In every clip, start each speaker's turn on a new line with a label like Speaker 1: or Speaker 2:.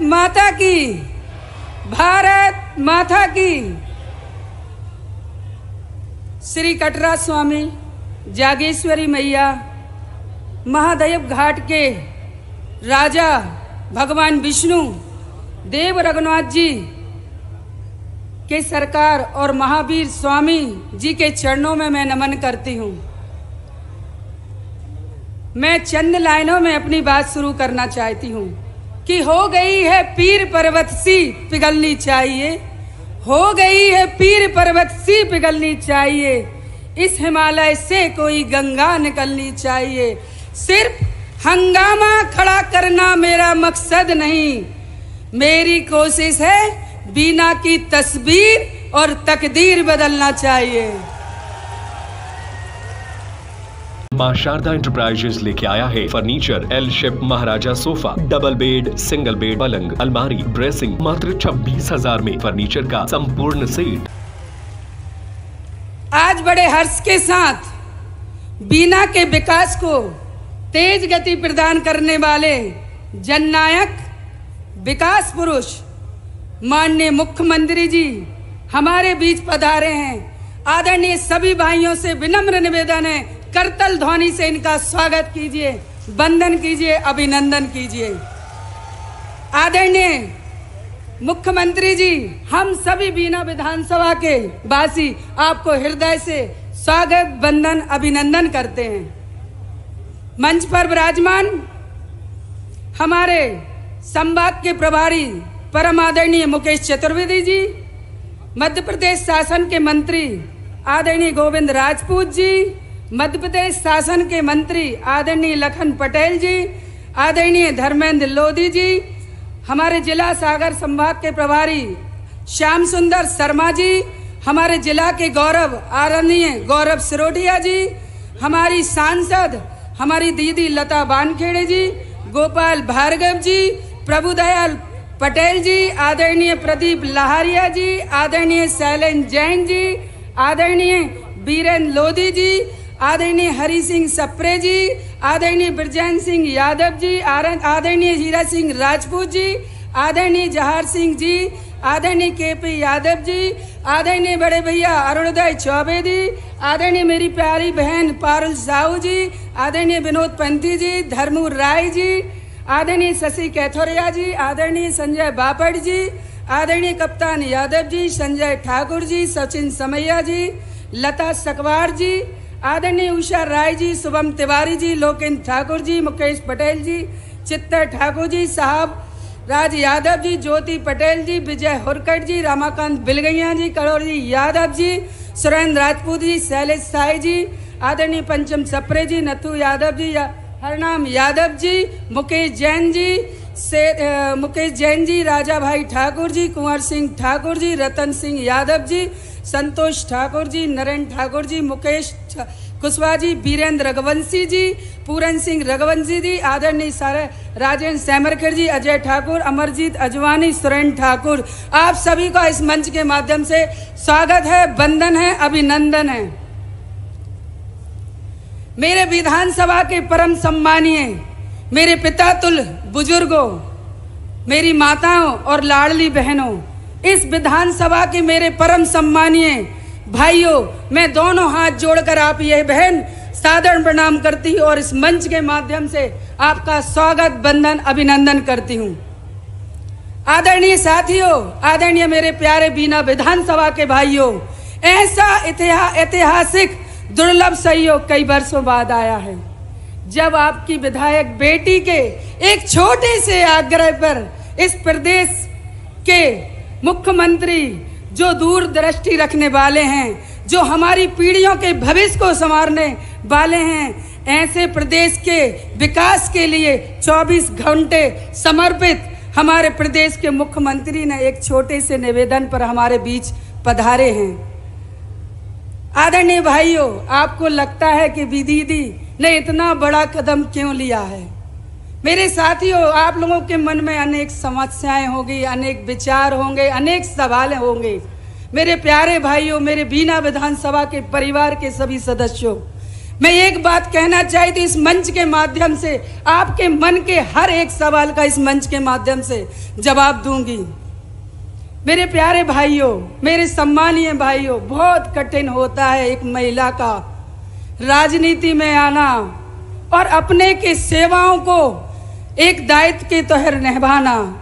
Speaker 1: माता की, भारत माता की। श्री कटरा स्वामी जागेश्वरी मैया महादेव घाट के राजा भगवान विष्णु देव रघुनाथ जी के सरकार और महावीर स्वामी जी के चरणों में मैं नमन करती हूँ। मैं चंद लाइनों में अपनी बात शुरू करना चाहती हूँ कि हो गई है पीर पर्वत सी पिघलनी चाहिए, हो गई है पीर पर्वत सी पिघलनी चाहिए, इस हिमालय से कोई गंगा निकलनी चाहिए। सिर्फ हंगामा खड़ा करना मेरा मकसद नहीं, मेरी कोशिश है बीना की तस्वीर और तकदीर बदलना चाहिए।
Speaker 2: मां शारदा एंटरप्राइजेस लेके आया है furniture, L shape Maharaja sofa, double bed, single bed, पलंग, अलमारी, ड्रेसिंग, मात्र 26,000 में फर्नीचर का संपूर्ण सेट।
Speaker 1: आज बड़े हर्ष के साथ बीना के विकास को तेज गति प्रदान करने वाले जननायक विकास पुरुष माननीय मुख्यमंत्री जी हमारे बीच पधारे हैं। आदरणीय सभी भाइयों से विनम्र निवेदन है, करतल ध्वनि से इनका स्वागत कीजिए, वंदन कीजिए, अभिनंदन कीजिए। आदरणीय मुख्यमंत्री जी, हम सभी बीना विधानसभा के वासी आपको हृदय से स्वागत, वंदन, अभिनंदन करते हैं। मंच पर विराजमान हमारे संभाग के प्रभारी परम आदरणीय मुकेश चतुर्वेदी जी, मध्य प्रदेश शासन के मंत्री आदरणीय गोविंद राजपूत जी, मध्य प्रदेश शासन के मंत्री आदरणीय लखन पटेल जी, आदरणीय धर्मेंद्र लोधी जी, हमारे जिला सागर संभाग के प्रभारी श्याम सुंदर शर्मा जी, हमारे जिला के गौरव आदरणीय गौरव सिरोडिया जी, हमारी सांसद हमारी दीदी लता वानखेड़े जी, गोपाल भार्गव जी, प्रभुदयाल पटेल जी, आदरणीय प्रदीप लहारिया जी, आदरणीय शैलेंद्र जैन जी, आदरणीय बीरेंद्र लोधी जी, आदरणीय हरि सिंह सप्रे जी, आदरणीय ब्रजेंद्र सिंह यादव जी, आदरणीय हीरा सिंह राजपूत जी, आदरणीय जहार सिंह जी, आदरणीय केपी यादव जी, आदरणीय बड़े भैया अरुणोदय चौबे जी, आदरणीय मेरी प्यारी बहन पारुल साहू जी, आदरणीय विनोद पंथी जी, धर्मू राय जी, आदरणीय शशि कैथोरिया जी, आदरणीय संजय बापट जी, आदरणीय कप्तान यादव जी, संजय ठाकुर जी, सचिन समैया जी, लता सकवार जी, आदरणीय उषा राय जी, शुभम तिवारी जी, लोकेंद्र ठाकुर जी, मुकेश पटेल जी, चित्तर ठाकुर जी, साहब राज यादव जी, ज्योति पटेल जी, विजय हुरकट जी, रामाकांत बिलगैया जी, करोड़ी यादव जी, सुरेंद्र राजपूत जी, शैलेश साई जी, आदरणीय पंचम सप्रे जी, नथु यादव जी, हरनाम यादव जी, मुकेश जैन जी, राजा भाई ठाकुर जी, कुंवर सिंह ठाकुर जी, रतन सिंह यादव जी, संतोष ठाकुर जी, नरेंद्र ठाकुर जी, मुकेश कुशवाहा जी, वीरेंद्र रघुवंशी जी, पूरन सिंह रघुवंशी जी, आदरणीय सारे राजेंद्र सैमरकर जी, अजय ठाकुर, अमरजीत अजवानी, सुरेंद्र ठाकुर, आप सभी का इस मंच के माध्यम से स्वागत है, वंदन है, अभिनंदन है। मेरे विधानसभा के परम सम्मानीय मेरे पिता तुल्य बुजुर्गों, मेरी माताओं और लाडली बहनों, इस विधानसभा के मेरे परम सम्मानीय भाइयों, मैं दोनों हाथ जोड़कर आप ये बहन सादर प्रणाम करती हूँ और इस मंच के माध्यम से आपका स्वागत, वंदन, अभिनंदन करती हूँ। आदरणीय साथियों, आदरणीय मेरे प्यारे बीना विधानसभा के भाइयों, ऐसा ऐतिहासिक दुर्लभ सहयोग कई वर्षों बाद आया है जब आपकी विधायक बेटी के एक छोटे से आग्रह पर इस प्रदेश के मुख्यमंत्री जो दूरदृष्टि रखने वाले हैं, जो हमारी पीढ़ियों के भविष्य को संवारने वाले हैं, ऐसे प्रदेश के विकास के लिए 24 घंटे समर्पित हमारे प्रदेश के मुख्यमंत्री ने एक छोटे से निवेदन पर हमारे बीच पधारे हैं। आदरणीय भाइयों, आपको लगता है कि दीदी ने इतना बड़ा कदम क्यों लिया है? मेरे साथियों, आप लोगों के मन में अनेक समस्याएं होंगी, अनेक विचार होंगे, अनेक सवाल होंगे। मेरे प्यारे भाइयों, मेरे बीना विधानसभा के परिवार के सभी सदस्यों, मैं एक बात कहना चाहती इस मंच के माध्यम से, आपके मन के हर एक सवाल का इस मंच के माध्यम से जवाब दूंगी। मेरे प्यारे भाइयों, मेरे सम्मानीय भाइयों, बहुत कठिन होता है एक महिला का राजनीति में आना और अपने के सेवाओं को एक दायित्व के तहत निभाना।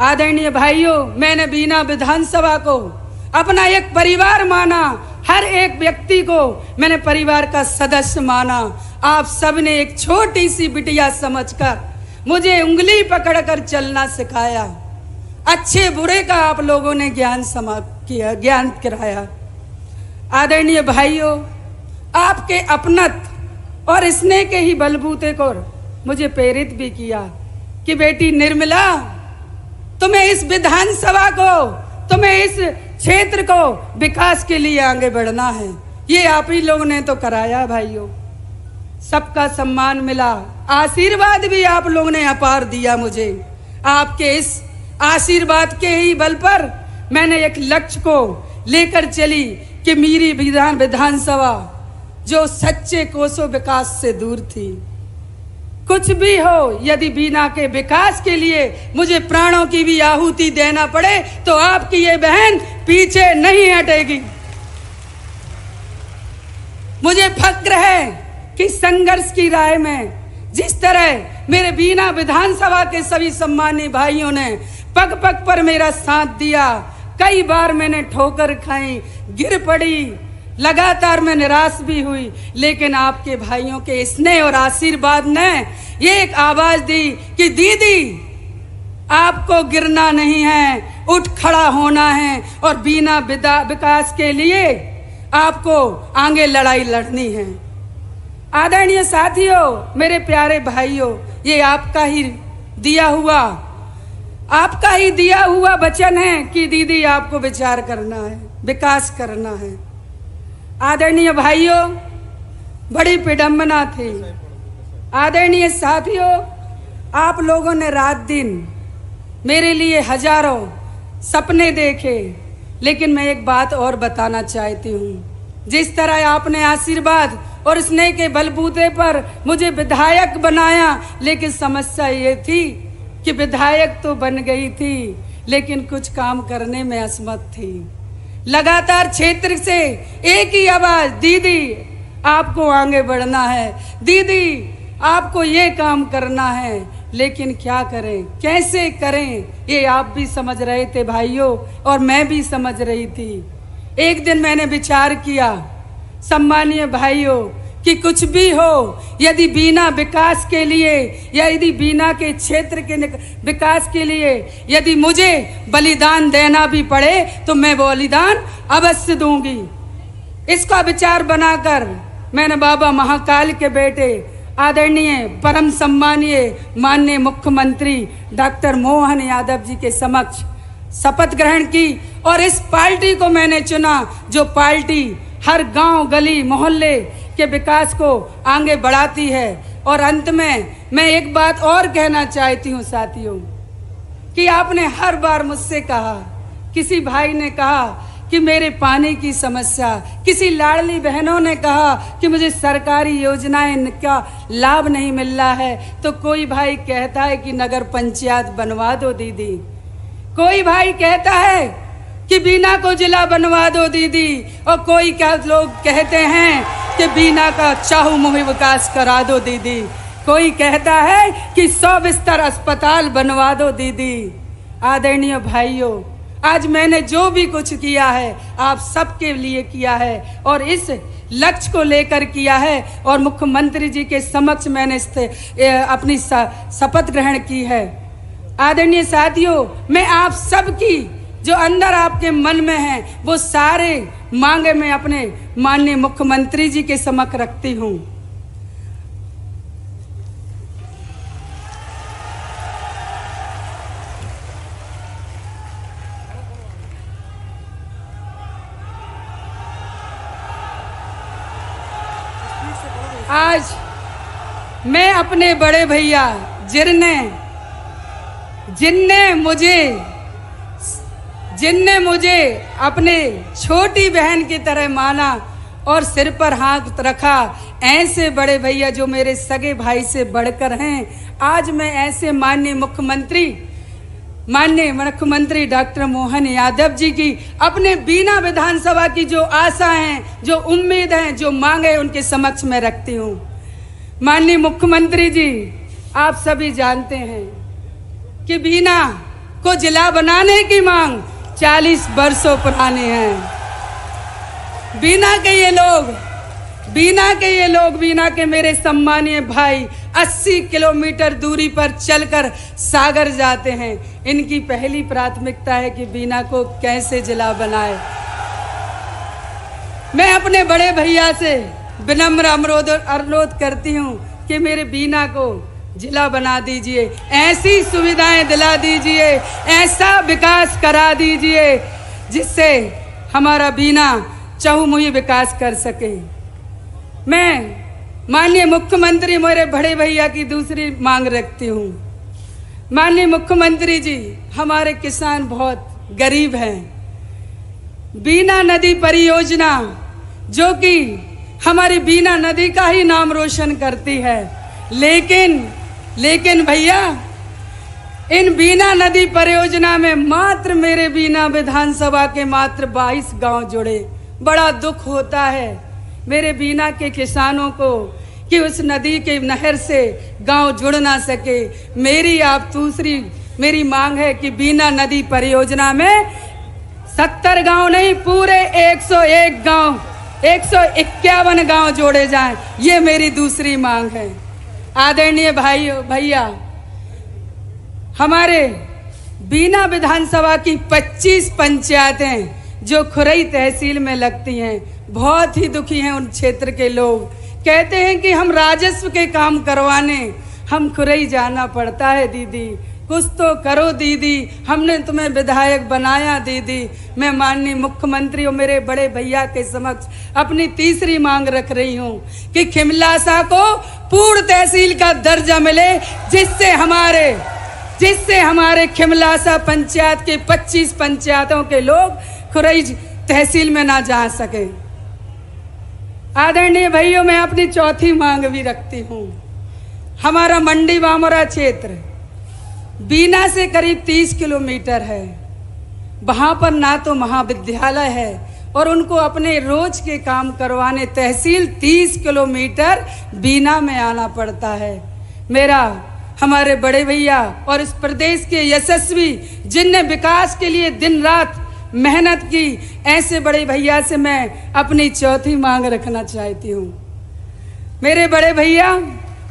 Speaker 1: आदरणीय भाइयों, मैंने बीना विधानसभा को अपना एक परिवार माना, हर एक व्यक्ति को मैंने परिवार का सदस्य माना। आप सबने एक छोटी सी बिटिया समझकर मुझे उंगली पकड़कर चलना सिखाया। अच्छे बुरे का आप लोगों ने ज्ञान कराया। आदरणीय भाइयों, आपके अपनत और स्नेह के ही बलबूते को मुझे प्रेरित भी किया कि बेटी निर्मला, तुम्हें इस विधानसभा को, तुम्हें इस क्षेत्र को विकास के लिए आगे बढ़ना है। ये आप ही लोगों ने तो कराया भाइयों। सबका सम्मान मिला, आशीर्वाद भी आप लोगों ने अपार दिया मुझे। आपके इस आशीर्वाद के ही बल पर मैंने एक लक्ष्य को लेकर चली कि मेरी विधानसभा जो सच्चे कोसों विकास से दूर थी। कुछ भी हो, यदि बीना के विकास के लिए मुझे प्राणों की भी आहुति देना पड़े तो आपकी ये बहन पीछे नहीं हटेगी। मुझे फक्र है कि संघर्ष की राह में जिस तरह मेरे बीना विधानसभा के सभी सम्मानित भाइयों ने पग पग पर मेरा साथ दिया, कई बार मैंने ठोकर खाई, गिर पड़ी, लगातार मैं निराश भी हुई, लेकिन आपके भाइयों के स्नेह और आशीर्वाद ने ये एक आवाज दी कि दीदी आपको गिरना नहीं है, उठ खड़ा होना है और बीना विकास के लिए आपको आगे लड़ाई लड़नी है। आदरणीय साथियों, मेरे प्यारे भाइयों, ये आपका ही दिया हुआ वचन है कि दीदी आपको विचार करना है, विकास करना है। आदरणीय भाइयों, बड़ी विडंबना थी। आदरणीय साथियों, आप लोगों ने रात दिन मेरे लिए हजारों सपने देखे, लेकिन मैं एक बात और बताना चाहती हूँ। जिस तरह आपने आशीर्वाद और स्नेह के बलबूते पर मुझे विधायक बनाया, लेकिन समस्या ये थी कि विधायक तो बन गई थी, लेकिन कुछ काम करने में असमर्थ थी। लगातार क्षेत्र से एक ही आवाज, दीदी आपको आगे बढ़ना है, दीदी आपको ये काम करना है, लेकिन क्या करें, कैसे करें, ये आप भी समझ रहे थे भाइयों और मैं भी समझ रही थी। एक दिन मैंने विचार किया सम्मानीय भाइयों कि कुछ भी हो, यदि बीना विकास के लिए या यदि बीना के क्षेत्र के विकास के लिए यदि मुझे बलिदान देना भी पड़े तो मैं वो बलिदान अवश्य दूंगी। इसका विचार बनाकर मैंने बाबा महाकाल के बेटे आदरणीय परम सम्मानीय माननीय मुख्यमंत्री डॉक्टर मोहन यादव जी के समक्ष शपथ ग्रहण की और इस पार्टी को मैंने चुना, जो पार्टी हर गांव, गली, मोहल्ले के विकास को आगे बढ़ाती है। और अंत में मैं एक बात और कहना चाहती हूँ साथियों, कि आपने हर बार मुझसे कहा, किसी भाई ने कहा कि मेरे पानी की समस्या, किसी लाडली बहनों ने कहा कि मुझे सरकारी योजनाएं का लाभ नहीं मिल रहा है, तो कोई भाई कहता है कि नगर पंचायत बनवा दो दीदी, कोई भाई कहता है कि बीना को जिला बनवा दो दीदी, और कोई लोग कहते हैं कि बीना का चहुमुखी विकास करा दो दीदी, कोई कहता है कि 100 बिस्तर अस्पताल बनवा दो दीदी। आदरणीय भाइयों, आज मैंने जो भी कुछ किया है आप सबके लिए किया है और इस लक्ष्य को लेकर किया है, और मुख्यमंत्री जी के समक्ष मैंने अपनी शपथ ग्रहण की है। आदरणीय साथियों, मैं आप सबकी जो अंदर आपके मन में है वो सारे मांगे मैं अपने माननीय मुख्यमंत्री जी के समक्ष रखती हूँ। आज मैं अपने बड़े भैया जिनने मुझे अपने छोटी बहन की तरह माना और सिर पर हाथ रखा, ऐसे बड़े भैया जो मेरे सगे भाई से बढ़कर हैं, आज मैं ऐसे माननीय मुख्यमंत्री डॉक्टर मोहन यादव जी की अपने बीना विधानसभा की जो आशा है, जो उम्मीद है, जो मांग है, उनके समक्ष में रखती हूँ। माननीय मुख्यमंत्री जी, आप सभी जानते हैं कि बीना को जिला बनाने की मांग 40 वर्षों पुरानी है। बीना के मेरे सम्मानीय भाई 80 किलोमीटर दूरी पर चलकर सागर जाते हैं। इनकी पहली प्राथमिकता है कि बीना को कैसे जिला बनाए। मैं अपने बड़े भैया से विनम्र अनुरोध करती हूँ कि मेरे बीना को जिला बना दीजिए, ऐसी सुविधाएं दिला दीजिए, ऐसा विकास करा दीजिए जिससे हमारा बीना चहुमुखी विकास कर सके। मैं माननीय मुख्यमंत्री मेरे बड़े भैया की दूसरी मांग रखती हूँ। माननीय मुख्यमंत्री जी, हमारे किसान बहुत गरीब हैं। बीना नदी परियोजना जो कि हमारी बीना नदी का ही नाम रोशन करती है, लेकिन भैया, इन बीना नदी परियोजना में मात्र मेरे बीना विधानसभा के मात्र 22 गांव जुड़े। बड़ा दुख होता है मेरे बीना के किसानों को कि उस नदी के नहर से गांव जुड़ ना सके। मेरी मांग है कि बीना नदी परियोजना में 70 गांव नहीं, पूरे 101 गांव, 151 गांव जोड़े जाएं। ये मेरी दूसरी मांग है। आदरणीय भैया, हमारे बीना विधानसभा की 25 पंचायतें जो खुरई तहसील में लगती हैं, बहुत ही दुखी हैं उन क्षेत्र के लोग। कहते हैं कि हम राजस्व के काम करवाने हम खुरई जाना पड़ता है। दीदी, कुछ तो करो दीदी, हमने तुम्हें विधायक बनाया दीदी। मैं माननीय मुख्यमंत्री और मेरे बड़े भैया के समक्ष अपनी तीसरी मांग रख रही हूँ कि खिमलासा को पूर्ण तहसील का दर्जा मिले, जिससे हमारे खिमलासा पंचायत के 25 पंचायतों के लोग खुरई तहसील में ना जा सके। आदरणीय भाइयों, मैं अपनी चौथी मांग भी रखती हूँ। हमारा मंडी बामरा क्षेत्र बीना से करीब 30 किलोमीटर है। वहाँ पर ना तो महाविद्यालय है और उनको अपने रोज के काम करवाने तहसील 30 किलोमीटर बीना में आना पड़ता है। हमारे बड़े भैया और इस प्रदेश के यशस्वी जिनने विकास के लिए दिन रात मेहनत की, ऐसे बड़े भैया से मैं अपनी चौथी मांग रखना चाहती हूँ। मेरे बड़े भैया,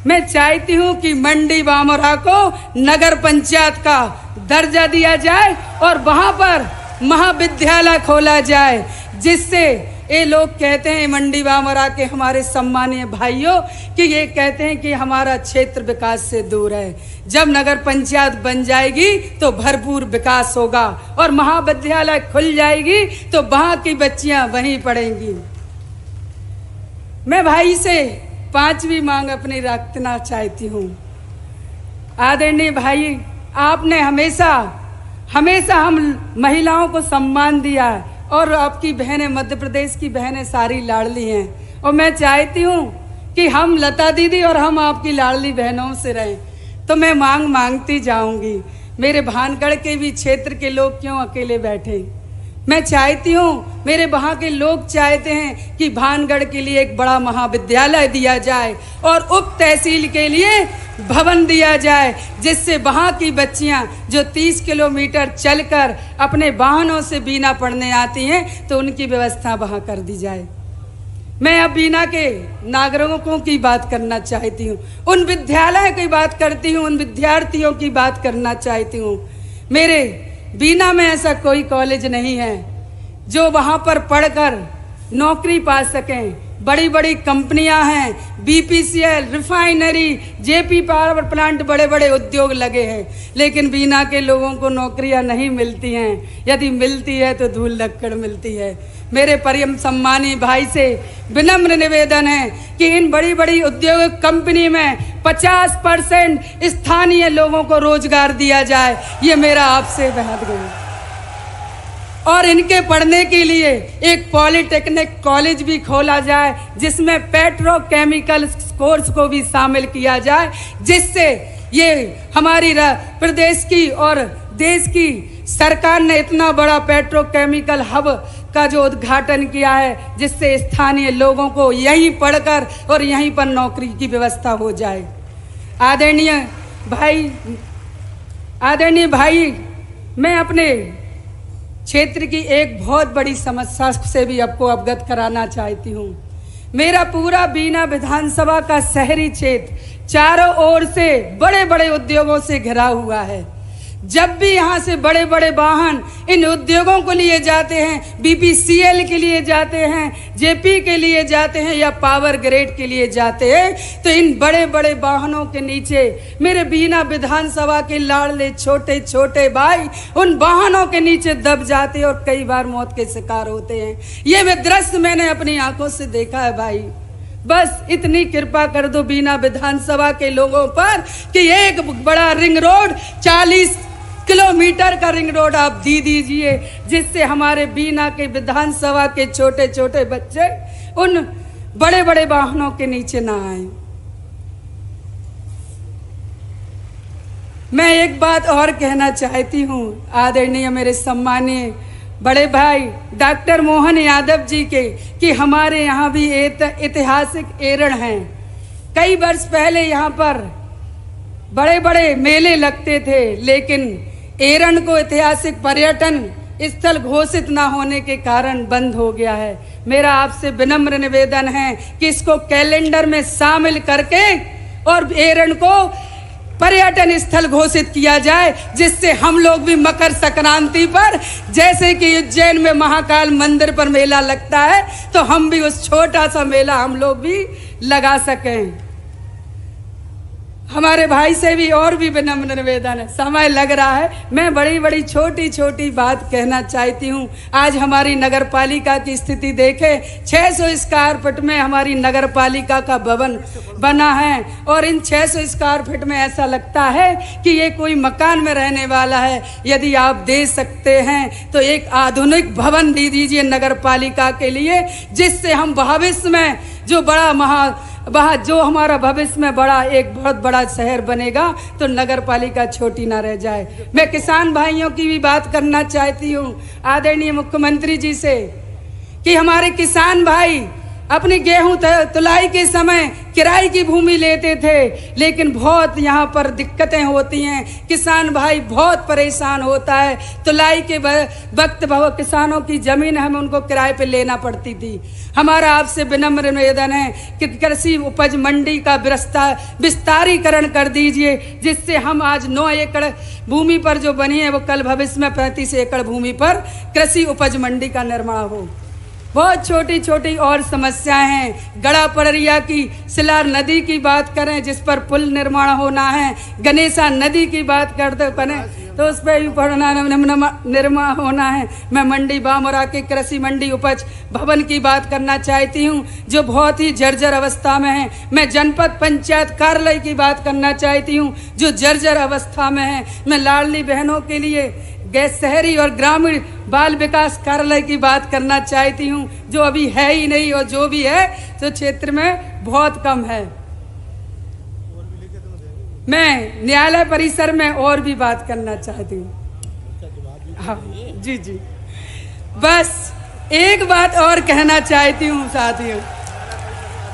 Speaker 1: मैं चाहती हूँ कि मंडी बामरा को नगर पंचायत का दर्जा दिया जाए और वहाँ पर महाविद्यालय खोला जाए, जिससे ये लोग कहते हैं मंडी बामरा के हमारे सम्मानीय भाइयों कि ये कहते हैं कि हमारा क्षेत्र विकास से दूर है। जब नगर पंचायत बन जाएगी तो भरपूर विकास होगा और महाविद्यालय खुल जाएगी तो वहाँ की बच्चियाँ वहीं पढ़ेंगी। मैं भाई से 5वीं मांग अपनी रखना चाहती हूँ। आदरणीय भाई, आपने हमेशा हम महिलाओं को सम्मान दिया है और आपकी बहनें, मध्य प्रदेश की बहनें सारी लाडली हैं और मैं चाहती हूँ कि हम लता दीदी और हम आपकी लाडली बहनों से रहें। तो मैं मांगती जाऊंगी। मेरे भानगढ़ के भी क्षेत्र के लोग क्यों अकेले बैठे? मैं चाहती हूँ, मेरे वहाँ के लोग चाहते हैं कि भानगढ़ के लिए एक बड़ा महाविद्यालय दिया जाए और उप तहसील के लिए भवन दिया जाए, जिससे वहाँ की बच्चियाँ जो 30 किलोमीटर चलकर अपने वाहनों से बीना पढ़ने आती हैं तो उनकी व्यवस्था वहाँ कर दी जाए। मैं अब बीना के नागरिकों की बात करना चाहती हूँ, उन विद्यालय की बात करती हूँ, उन विद्यार्थियों की बात करना चाहती हूँ। मेरे बीना में ऐसा कोई कॉलेज नहीं है जो वहाँ पर पढ़कर नौकरी पा सकें। बड़ी बड़ी कंपनियां हैं, BPCL, refinery, JP power plant, बड़े बड़े उद्योग लगे हैं, लेकिन बीना के लोगों को नौकरियां नहीं मिलती हैं। यदि मिलती है तो धूल लक्कड़ मिलती है। मेरे परम सम्मानी भाई से विनम्र निवेदन है कि इन बड़ी बड़ी उद्योग कंपनी में 50% स्थानीय लोगों को रोजगार दिया जाए। ये मेरा आपसे बेहद है। और इनके पढ़ने के लिए एक पॉलिटेक्निक कॉलेज भी खोला जाए, जिसमें पेट्रोकेमिकल कोर्स को भी शामिल किया जाए, जिससे ये हमारी प्रदेश की और देश की सरकार ने इतना बड़ा पेट्रोकेमिकल हब का जो उद्घाटन किया है, जिससे स्थानीय लोगों को यहीं पढ़कर और यहीं पर नौकरी की व्यवस्था हो जाए। आदरणीय भाई, मैं अपने क्षेत्र की एक बहुत बड़ी समस्या से भी आपको अवगत कराना चाहती हूँ। मेरा पूरा बीना विधानसभा का शहरी क्षेत्र चारों ओर से बड़े बड़े उद्योगों से घिरा हुआ है। जब भी यहाँ से बड़े बड़े वाहन इन उद्योगों को लिए जाते हैं, बीपीसीएल के लिए जाते हैं, जेपी के लिए जाते हैं या पावर ग्रिड के लिए जाते हैं, तो इन बड़े बड़े वाहनों के नीचे मेरे बीना विधानसभा के लाडले छोटे छोटे भाई उन वाहनों के नीचे दब जाते हैं और कई बार मौत के शिकार होते हैं। ये वे दृश्य मैंने अपनी आंखों से देखा है भाई। बस इतनी कृपा कर दो बीना विधानसभा के लोगों पर कि एक बड़ा रिंग रोड 40 किलोमीटर का रिंग रोड आप दी दीजिए, जिससे हमारे बीना के विधानसभा के छोटे छोटे बच्चे उन बड़े बड़े वाहनों के नीचे ना आए। मैं एक बात और कहना चाहती हूँ आदरणीय मेरे सम्मानीय बड़े भाई डॉक्टर मोहन यादव जी के, कि हमारे यहाँ भी ऐतिहासिक एरण हैं। कई वर्ष पहले यहाँ पर बड़े बड़े मेले लगते थे, लेकिन एरण को ऐतिहासिक पर्यटन स्थल घोषित ना होने के कारण बंद हो गया है। मेरा आपसे विनम्र निवेदन है कि इसको कैलेंडर में शामिल करके और एरण को पर्यटन स्थल घोषित किया जाए, जिससे हम लोग भी मकर संक्रांति पर, जैसे कि उज्जैन में महाकाल मंदिर पर मेला लगता है, तो हम भी उस छोटा सा मेला हम लोग भी लगा सकें। हमारे भाई से भी और भी विनम्र निवेदन है, समय लग रहा है, मैं बड़ी बड़ी छोटी छोटी बात कहना चाहती हूँ। आज हमारी नगर पालिका की स्थिति देखें, 600 स्क्वायर फीट में हमारी नगर पालिका का भवन बना है, और इन 600 स्क्वायर फीट में ऐसा लगता है कि ये कोई मकान में रहने वाला है। यदि आप दे सकते हैं तो एक आधुनिक भवन दे दीजिए नगर पालिका के लिए, जिससे हम भविष्य में जो हमारा भविष्य में बड़ा एक बहुत बड़ा शहर बनेगा, तो नगर पालिका छोटी ना रह जाए। मैं किसान भाइयों की भी बात करना चाहती हूँ आदरणीय मुख्यमंत्री जी से, कि हमारे किसान भाई अपनी गेहूं तुलाई के समय किराए की भूमि लेते थे, लेकिन बहुत यहाँ पर दिक्कतें होती हैं, किसान भाई बहुत परेशान होता है। तुलाई के वक्त किसानों की जमीन हमें उनको किराए पे लेना पड़ती थी। हमारा आपसे विनम्र निवेदन है कि कृषि उपज मंडी का विस्तारीकरण कर दीजिए, जिससे हम आज 9 एकड़ भूमि पर जो बनी है, वो कल भविष्य में 35 एकड़ भूमि पर कृषि उपज मंडी का निर्माण हो। बहुत छोटी छोटी और समस्याएं हैं। गड़ा पड़रिया की सिलार नदी की बात करें, जिस पर पुल निर्माण होना है, गणेशा नदी की बात करते बने तो उस पर भी निर्माण होना है। मैं मंडी बामरा के कृषि मंडी उपज भवन की बात करना चाहती हूँ, जो बहुत ही जर्जर अवस्था में है। मैं जनपद पंचायत कार्यालय की बात करना चाहती हूँ, जो जर्जर अवस्था में है। मैं लाडली बहनों के लिए गैस शहरी और ग्रामीण बाल विकास कार्यालय की बात करना चाहती हूँ, जो अभी है ही नहीं, और जो भी है तो क्षेत्र में बहुत कम है। मैं न्यायालय परिसर में और भी बात करना चाहती हूँ। हाँ जी जी, बस एक बात और कहना चाहती हूँ साथियों,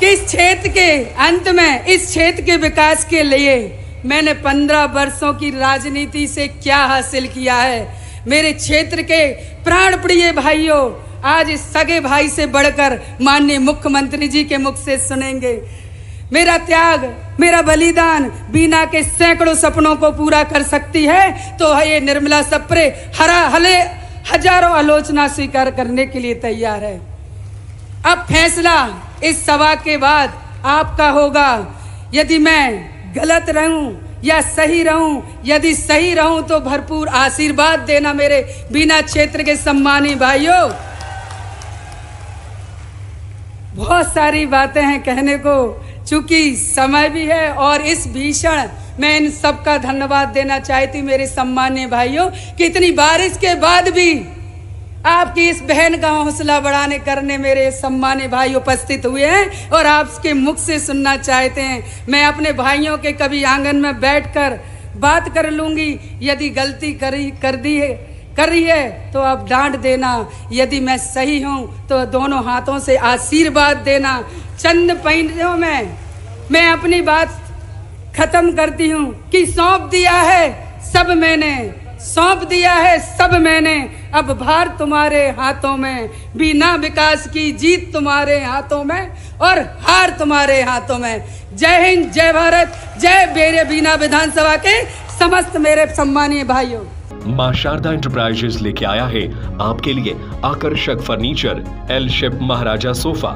Speaker 1: कि इस क्षेत्र के अंत में, इस क्षेत्र के विकास के लिए मैंने 15 वर्षों की राजनीति से क्या हासिल किया है। मेरे क्षेत्र के प्राण प्रिय भाइयों, आज इस सगे भाई से बढ़कर माननीय मुख्यमंत्री जी के मुख से सुनेंगे। मेरा त्याग, मेरा बलिदान बीना के सैकड़ों सपनों को पूरा कर सकती है, तो ये निर्मला सप्रे हजारों आलोचना स्वीकार करने के लिए तैयार है। अब फैसला इस सभा के बाद आपका होगा। यदि मैं गलत रहूं या सही रहूं, यदि सही रहूं तो भरपूर आशीर्वाद देना मेरे बीना क्षेत्र के सम्मानी भाइयों। बहुत सारी बातें हैं कहने को, चूंकि समय भी है, और इस भीषण मैं इन सबका धन्यवाद देना चाहती मेरे सम्मानीय भाइयों कि इतनी बारिश के बाद भी आपकी इस बहन का हौसला बढ़ाने करने मेरे सम्मानित भाई उपस्थित हुए हैं और आपके मुख से सुनना चाहते हैं। मैं अपने भाइयों के कभी आंगन में बैठकर बात कर लूंगी। यदि गलती कर रही है तो आप डांट देना, यदि मैं सही हूं तो दोनों हाथों से आशीर्वाद देना। चंद पंक्तियों में मैं अपनी बात खत्म करती हूं कि सौंप दिया है सब मैंने, अब भार तुम्हारे हाथों में, बिना विकास की जीत तुम्हारे हाथों में और हार तुम्हारे हाथों में। जय हिंद, जय भारत, जय मेरे बीना विधानसभा के समस्त मेरे सम्मानीय भाइयों।
Speaker 2: मां शारदा एंटरप्राइजेज लेके आया है आपके लिए आकर्षक furniture, L shape Maharaja sofa,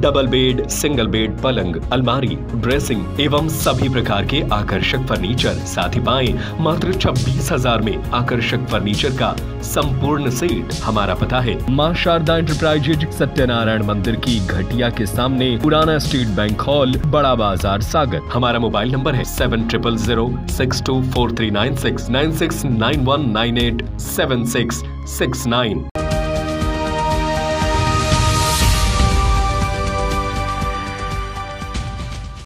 Speaker 2: double bed, single bed, पलंग, अलमारी, ड्रेसिंग एवं सभी प्रकार के आकर्षक फर्नीचर। साथ ही पाएं मात्र 26,000 में आकर्षक फर्नीचर का संपूर्ण सेट। हमारा पता है मां शारदा एंटरप्राइजेज, सत्यनारायण मंदिर की घटिया के सामने, पुराना स्टेट बैंक हॉल, बड़ा बाजार, सागर। हमारा मोबाइल नंबर है 7000624396 9691987669।